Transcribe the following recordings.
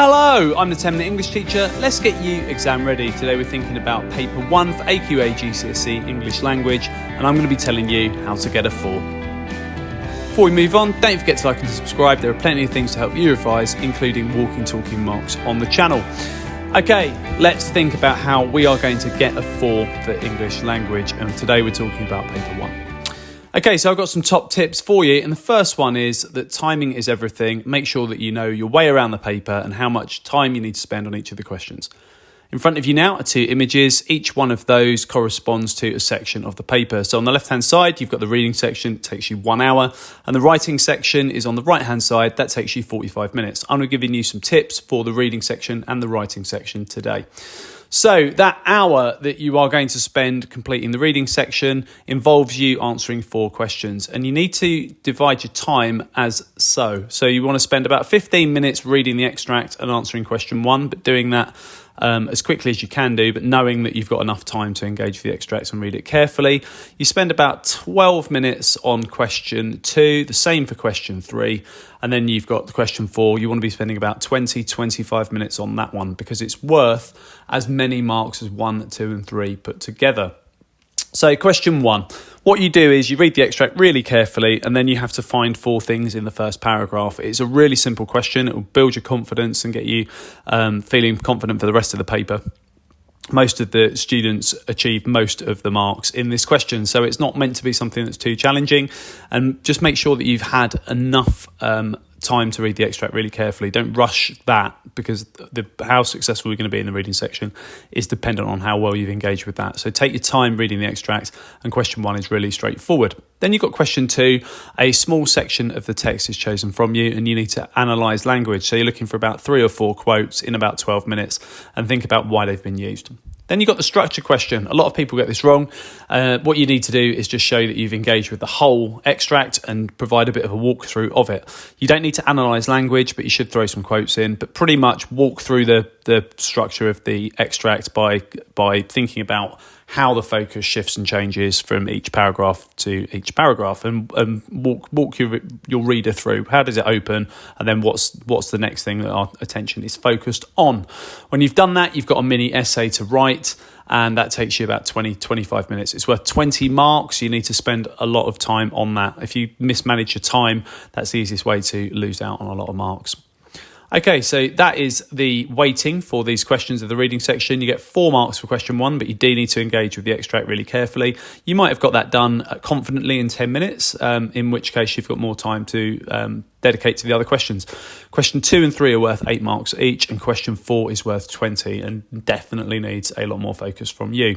Hello, I'm the 10-minute English teacher. Let's get you exam ready. Today we're thinking about paper 1 for AQA GCSE English language, and I'm going to be telling you how to get a 4. Before we move on, don't forget to like and subscribe. There are plenty of things to help you revise, including walking talking marks on the channel. Okay, let's think about how we are going to get a 4 for English language, and today we're talking about paper 1. Okay, so I've got some top tips for you, and the first one is that timing is everything. Make sure that you know your way around the paper and how much time you need to spend on each of the questions. In front of you now are 2 images. Each one of those corresponds to a section of the paper. So on the left-hand side, you've got the reading section, it takes you 1 hour, and the writing section is on the right-hand side, that takes you 45 minutes. I'm going to give you some tips for the reading section and the writing section today. So that hour that you are going to spend completing the reading section involves you answering 4 questions, and you need to divide your time as so. So you want to spend about 15 minutes reading the extract and answering question 1, but doing that as quickly as you can do, but knowing that you've got enough time to engage with the extract and read it carefully. You spend about 12 minutes on question 2, the same for question 3, and then you've got the question 4. You want to be spending about 20-25 minutes on that one because it's worth as many marks as 1, 2 and 3 put together. So question 1, what you do is you read the extract really carefully, and then you have to find 4 things in the first paragraph. It's a really simple question. It will build your confidence and get you feeling confident for the rest of the paper. Most of the students achieve most of the marks in this question, so it's not meant to be something that's too challenging. And just make sure that you've had enough time to read the extract really carefully. Don't rush that, because how successful you're going to be in the reading section is dependent on how well you've engaged with that. So take your time reading the extract, and question 1 is really straightforward. Then you've got question 2. A small section of the text is chosen from you, and you need to analyse language. So you're looking for about 3 or 4 quotes in about 12 minutes and think about why they've been used. Then you've got the structure question. A lot of people get this wrong. What you need to do is just show that you've engaged with the whole extract and provide a bit of a walkthrough of it. You don't need to analyse language, but you should throw some quotes in. But pretty much walk through the structure of the extract by thinking about how the focus shifts and changes from each paragraph to each paragraph, and walk your reader through. How does it open, and then what's the next thing that our attention is focused on. When you've done that, you've got a mini essay to write, and that takes you about 20-25 minutes. It's worth 20 marks. You need to spend a lot of time on that. If you mismanage your time, that's the easiest way to lose out on a lot of marks. Okay, so that is the weighting for these questions of the reading section. You get 4 marks for question 1, but you do need to engage with the extract really carefully. You might have got that done confidently in 10 minutes, in which case you've got more time to dedicate to the other questions. Question 2 and 3 are worth 8 marks each, and question 4 is worth 20 and definitely needs a lot more focus from you.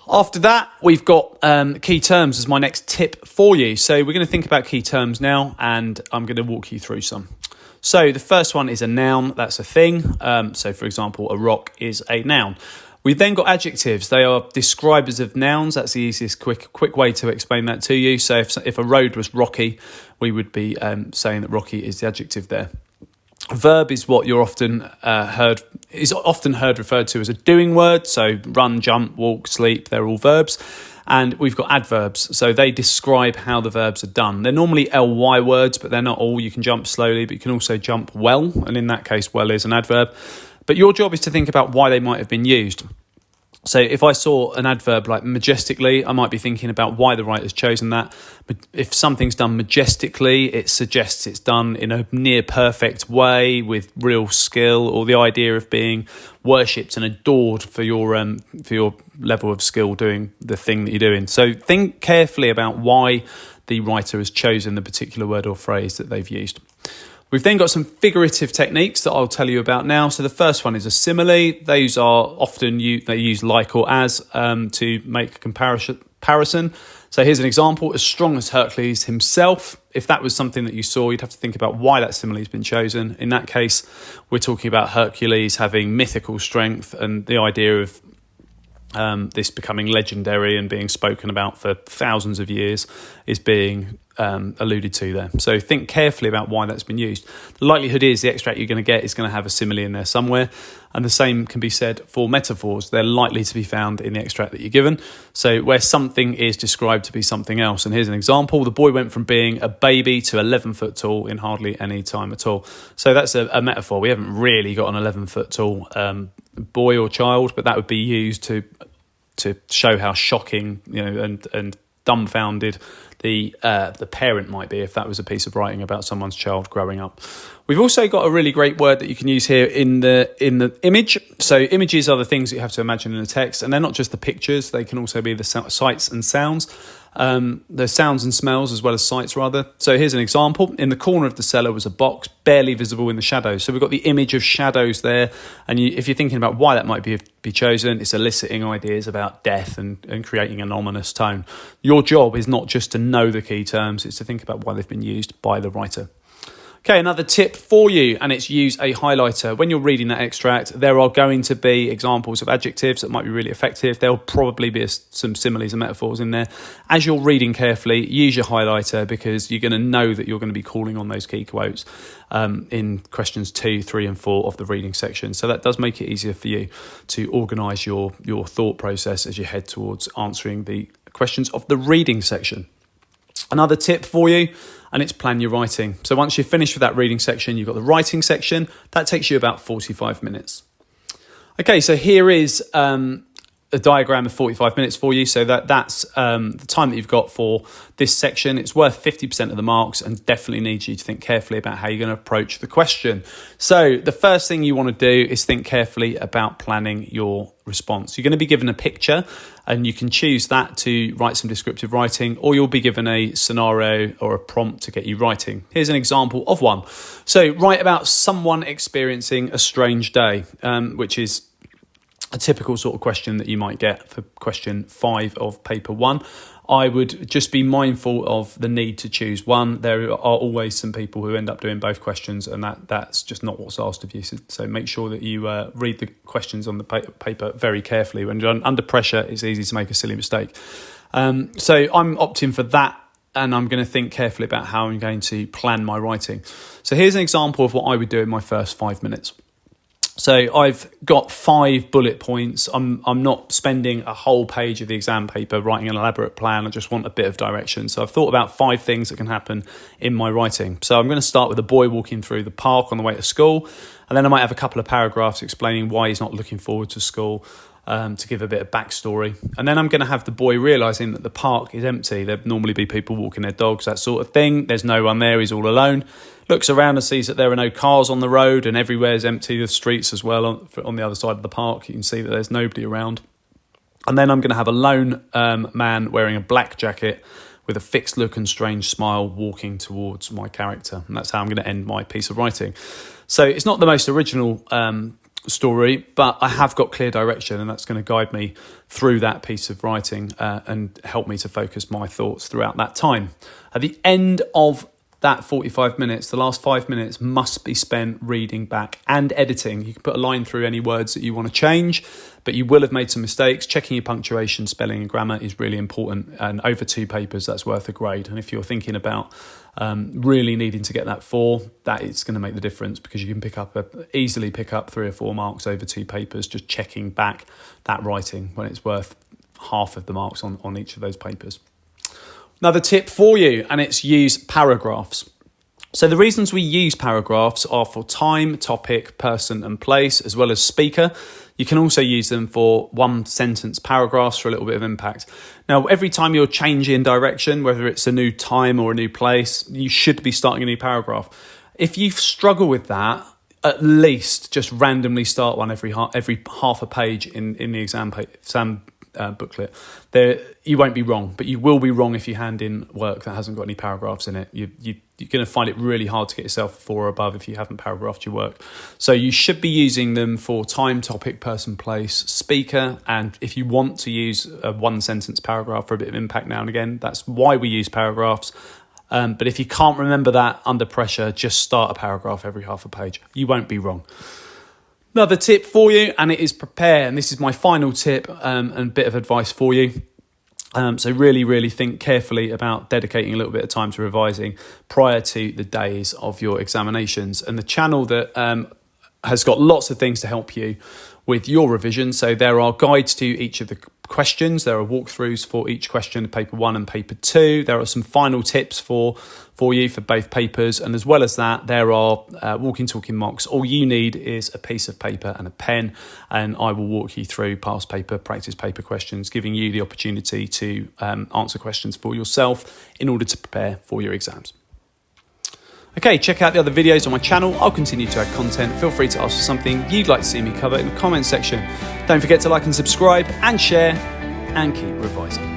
After that, we've got key terms as my next tip for you. So we're going to think about key terms now, and I'm going to walk you through some. So the first one is a noun, that's a thing. So for example, a rock is a noun. We've then got adjectives. They are describers of nouns. That's the easiest quick way to explain that to you. So if a road was rocky, we would be saying that rocky is the adjective there. A verb is what you're often heard referred to as a doing word. So run, jump, walk, sleep, they're all verbs. And we've got adverbs, so they describe how the verbs are done. They're normally ly words, but they're not all. You can jump slowly, but you can also jump well, and in that case, well is an adverb. But your job is to think about why they might have been used. So if I saw an adverb like majestically, I might be thinking about why the writer's chosen that. But if something's done majestically, it suggests it's done in a near perfect way with real skill, or the idea of being worshipped and adored for your level of skill doing the thing that you're doing. So think carefully about why the writer has chosen the particular word or phrase that they've used. We've then got some figurative techniques that I'll tell you about now. So the first one is a simile. Those are often they use like or as to make a comparison. So here's an example: as strong as Hercules himself. If that was something that you saw, you'd have to think about why that simile has been chosen. In that case, we're talking about Hercules having mythical strength, and the idea of this becoming legendary and being spoken about for thousands of years is being alluded to there. So think carefully about why that's been used. The likelihood is the extract you're going to get is going to have a simile in there somewhere, and the same can be said for metaphors. They're likely to be found in the extract that you're given. So where something is described to be something else. And here's an example. The boy went from being a baby to 11 foot tall in hardly any time at all. So that's a metaphor. We haven't really got an 11 foot tall boy or child, but that would be used to show how shocking, and dumbfounded the parent might be if that was a piece of writing about someone's child growing up. We've also got a really great word that you can use here in the image. So images are the things that you have to imagine in a text, and they're not just the pictures, they can also be the sights and sounds. The sounds and smells as well as sights rather. So here's an example. In the corner of the cellar was a box barely visible in the shadows. So we've got the image of shadows there, and if you're thinking about why that might be chosen, it's eliciting ideas about death and creating an ominous tone. Your job is not just to know the key terms, it's to think about why they've been used by the writer. Okay, another tip for you, and it's use a highlighter. When you're reading that extract, there are going to be examples of adjectives that might be really effective. There'll probably be some similes and metaphors in there. As you're reading carefully, use your highlighter because you're going to know that you're going to be calling on those key quotes in questions 2, 3 and 4 of the reading section. So that does make it easier for you to organise your thought process as you head towards answering the questions of the reading section. Another tip for you, and it's plan your writing. So once you're finished with that reading section, you've got the writing section. That takes you about 45 minutes. Okay, so here is a diagram of 45 minutes for you. So that's the time that you've got for this section. It's worth 50% of the marks and definitely needs you to think carefully about how you're going to approach the question. So the first thing you want to do is think carefully about planning your response. You're going to be given a picture and you can choose that to write some descriptive writing, or you'll be given a scenario or a prompt to get you writing. Here's an example of one. So write about someone experiencing a strange day, which is a typical sort of question that you might get for question 5 of paper 1. I would just be mindful of the need to choose one. There are always some people who end up doing both questions, and that's just not what's asked of you. So make sure that you read the questions on the paper very carefully. When you're under pressure, it's easy to make a silly mistake. So I'm opting for that, and I'm going to think carefully about how I'm going to plan my writing. So here's an example of what I would do in my first 5 minutes. So I've got 5 bullet points. I'm not spending a whole page of the exam paper writing an elaborate plan. I just want a bit of direction. So I've thought about 5 things that can happen in my writing. So I'm going to start with a boy walking through the park on the way to school. And then I might have a couple of paragraphs explaining why he's not looking forward to school, to give a bit of backstory. And then I'm going to have the boy realising that the park is empty. There'd normally be people walking their dogs, that sort of thing. There's no one there. He's all alone. Looks around and sees that there are no cars on the road and everywhere is empty. The streets as well on the other side of the park. You can see that there's nobody around. And then I'm going to have a lone man wearing a black jacket with a fixed look and strange smile walking towards my character. And that's how I'm going to end my piece of writing. So it's not the most original story, but I have got clear direction, and that's going to guide me through that piece of writing and help me to focus my thoughts throughout that time. At the end of that 45 minutes, the last 5 minutes must be spent reading back and editing. You can put a line through any words that you want to change, but you will have made some mistakes. Checking your punctuation, spelling and grammar is really important, and over 2 papers that's worth a grade. And if you're thinking about really needing to get that 4, that is going to make the difference, because you can easily pick up 3 or 4 marks over 2 papers just checking back that writing, when it's worth half of the marks on each of those papers. Another tip for you, and it's use paragraphs. So the reasons we use paragraphs are for time, topic, person and place, as well as speaker. You can also use them for 1-sentence paragraphs for a little bit of impact. Now, every time you're changing direction, whether it's a new time or a new place, you should be starting a new paragraph. If you struggle with that, at least just randomly start one every half a page in the exam booklet. You won't be wrong, but you will be wrong if you hand in work that hasn't got any paragraphs in it. You're going to find it really hard to get yourself 4 or above if you haven't paragraphed your work. So you should be using them for time, topic, person, place, speaker, and if you want to use a 1-sentence paragraph for a bit of impact now and again, that's why we use paragraphs. But if you can't remember that under pressure, just start a paragraph every half a page. You won't be wrong. Another tip for you, and it is prepare, and this is my final tip and bit of advice for you. So really think carefully about dedicating a little bit of time to revising prior to the days of your examinations. And the channel that has got lots of things to help you with your revision. So there are guides to each of the questions. There are walkthroughs for each question, paper 1 and paper 2. There are some final tips for you for both papers. And as well as that, there are walking, talking mocks. All you need is a piece of paper and a pen, and I will walk you through past paper, practice paper questions, giving you the opportunity to answer questions for yourself in order to prepare for your exams. Okay, check out the other videos on my channel. I'll continue to add content. Feel free to ask for something you'd like to see me cover in the comments section. Don't forget to like and subscribe and share, and keep revising.